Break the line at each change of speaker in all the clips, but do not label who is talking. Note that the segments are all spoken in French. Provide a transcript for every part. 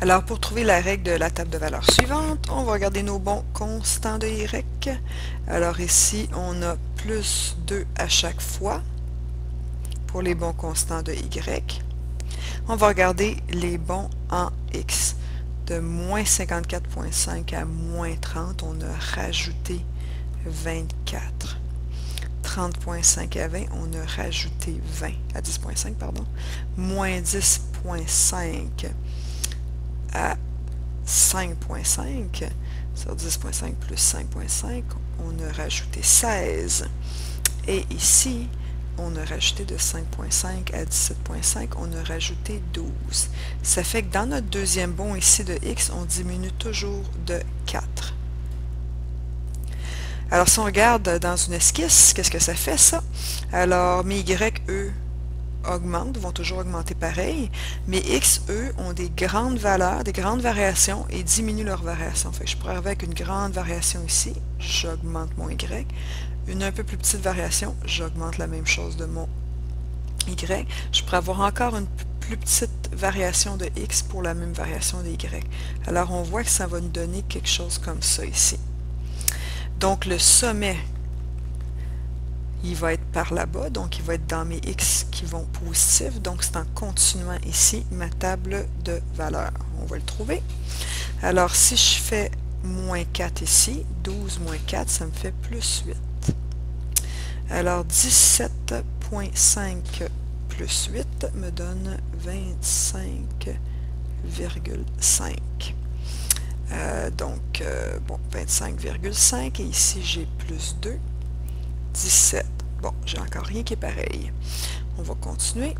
Alors, pour trouver la règle de la table de valeurs suivante, on va regarder nos bons constants de y. Alors ici, on a plus 2 à chaque fois pour les bons constants de y. On va regarder les bons en x. De moins 54,5 à moins 30, on a rajouté 24. 30,5 à 20, on a rajouté 20, à 10,5, pardon. Moins 10,5 à 5,5, sur 10,5 plus 5,5, on a rajouté 16. Et ici, on a rajouté de 5,5 à 17,5, on a rajouté 12. Ça fait que dans notre deuxième bon ici de x, on diminue toujours de 4. Alors, si on regarde dans une esquisse, qu'est-ce que ça fait, ça? Alors, mes y, eux, augmentent, vont toujours augmenter pareil. Mes x, eux, ont des grandes valeurs, des grandes variations et diminuent leurs variations. Fait que je pourrais arriver avec une grande variation ici, j'augmente mon y. Une un peu plus petite variation, j'augmente la même chose de mon y. Je pourrais avoir encore une plus petite variation de x pour la même variation de y. Alors, on voit que ça va nous donner quelque chose comme ça ici. Donc, le sommet, il va être par là-bas, donc il va être dans mes x qui vont positifs. Donc, c'est en continuant ici ma table de valeurs. On va le trouver. Alors, si je fais moins 4 ici, 12 moins 4, ça me fait plus 8. Alors, 17,5 plus 8 me donne 25,5. Bon, 25,5 et ici j'ai plus 2, 17. Bon, j'ai encore rien qui est pareil. On va continuer.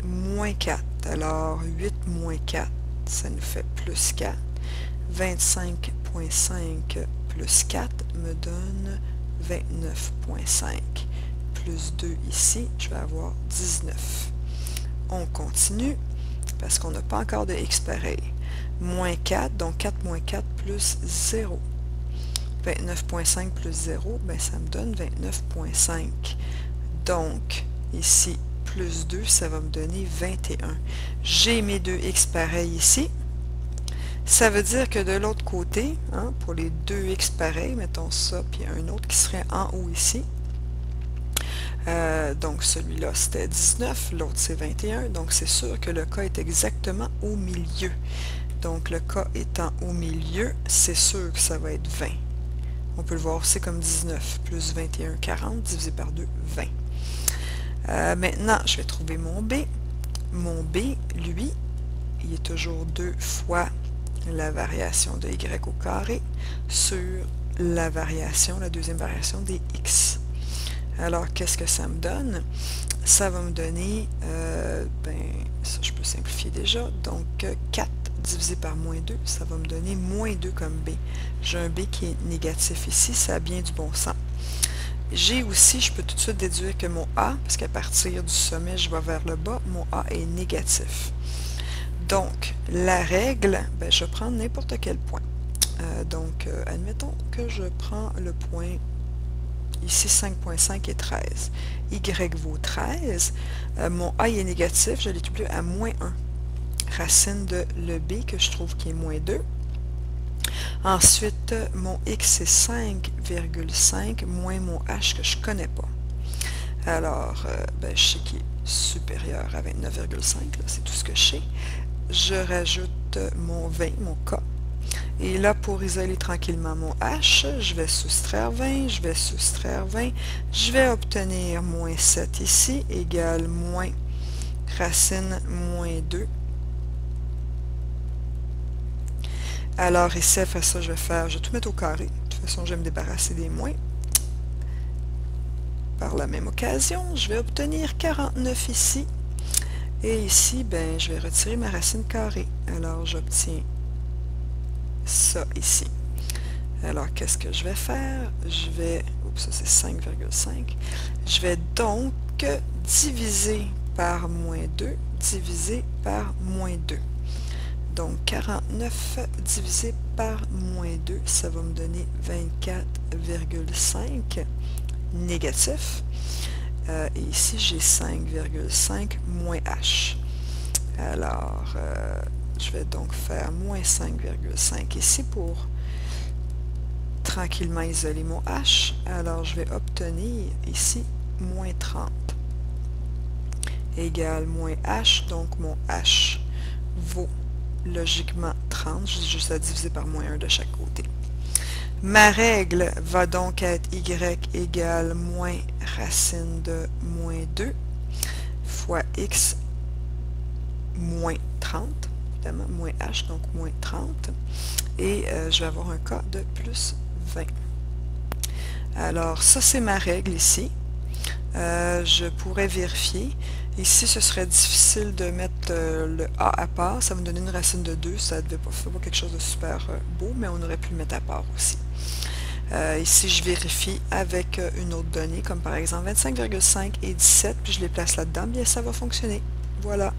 Moins 4. Alors, 8 moins 4, ça nous fait plus 4. 25,5 plus 4 me donne 29,5. Plus 2 ici, je vais avoir 19. On continue parce qu'on n'a pas encore de x pareil. Moins 4, donc 4 moins 4 plus 0. 29,5 plus 0, ben ça me donne 29,5. Donc, ici, plus 2, ça va me donner 21. J'ai mes deux x pareils ici. Ça veut dire que de l'autre côté, hein, pour les deux x pareils, mettons ça, puis un autre qui serait en haut ici. Donc, celui-là, c'était 19, l'autre, c'est 21. Donc, c'est sûr que le cas est exactement au milieu. Donc, le cas étant au milieu, c'est sûr que ça va être 20. On peut le voir aussi comme 19 plus 21, 40, divisé par 2, 20. Maintenant, je vais trouver mon b. Mon b, lui, il est toujours 2 fois la variation de y au carré sur la variation, la deuxième variation des x. Alors, qu'est-ce que ça me donne? Ça va me donner, ça je peux simplifier déjà, donc 4 divisé par moins 2, ça va me donner moins 2 comme b. J'ai un b qui est négatif ici, ça a bien du bon sens. J'ai aussi, je peux tout de suite déduire que mon a, parce qu'à partir du sommet, je vais vers le bas, mon a est négatif. Donc, la règle, ben, je vais prendre n'importe quel point. Admettons que je prends le point ici 5,5 et 13. Y vaut 13. Mon a est négatif, je l'établis à moins 1. Racine de le b que je trouve qui est moins 2. Ensuite, mon x est 5,5 moins mon h que je ne connais pas. Alors, je sais qu'il est supérieur à 29,5, c'est tout ce que je sais. Je rajoute mon 20, mon k. Et là, pour isoler tranquillement mon h, je vais soustraire 20, je vais soustraire 20, je vais obtenir moins 7 ici, égale moins racine moins 2. Alors ici, à faire ça, je vais tout mettre au carré. De toute façon, je vais me débarrasser des moins. Par la même occasion, je vais obtenir 49 ici. Et ici, ben, je vais retirer ma racine carrée. Alors, j'obtiens ça ici. Alors, qu'est-ce que je vais faire? Je vais, oups, ça c'est 5,5. Je vais donc diviser par moins 2, diviser par moins 2. Donc, 49 divisé par moins 2, ça va me donner 24,5 négatif. Et ici, j'ai 5,5 moins h. Alors, Je vais donc faire moins 5,5 ici pour tranquillement isoler mon H. Alors, je vais obtenir ici moins 30 égale moins H. Donc, mon H vaut logiquement 30. J'ai juste à diviser par moins 1 de chaque côté. Ma règle va donc être y égale moins racine de moins 2 fois x moins 30, évidemment, moins h, donc moins 30. Et je vais avoir un cas de plus 20. Alors, ça, c'est ma règle ici. Je pourrais vérifier. Ici, ce serait difficile de mettre le a à part. Ça va me donner une racine de 2. Ça ne devait pas faire quelque chose de super beau, mais on aurait pu le mettre à part aussi. Ici, je vérifie avec une autre donnée, comme par exemple 25,5 et 17, puis je les place là-dedans, bien ça va fonctionner. Voilà.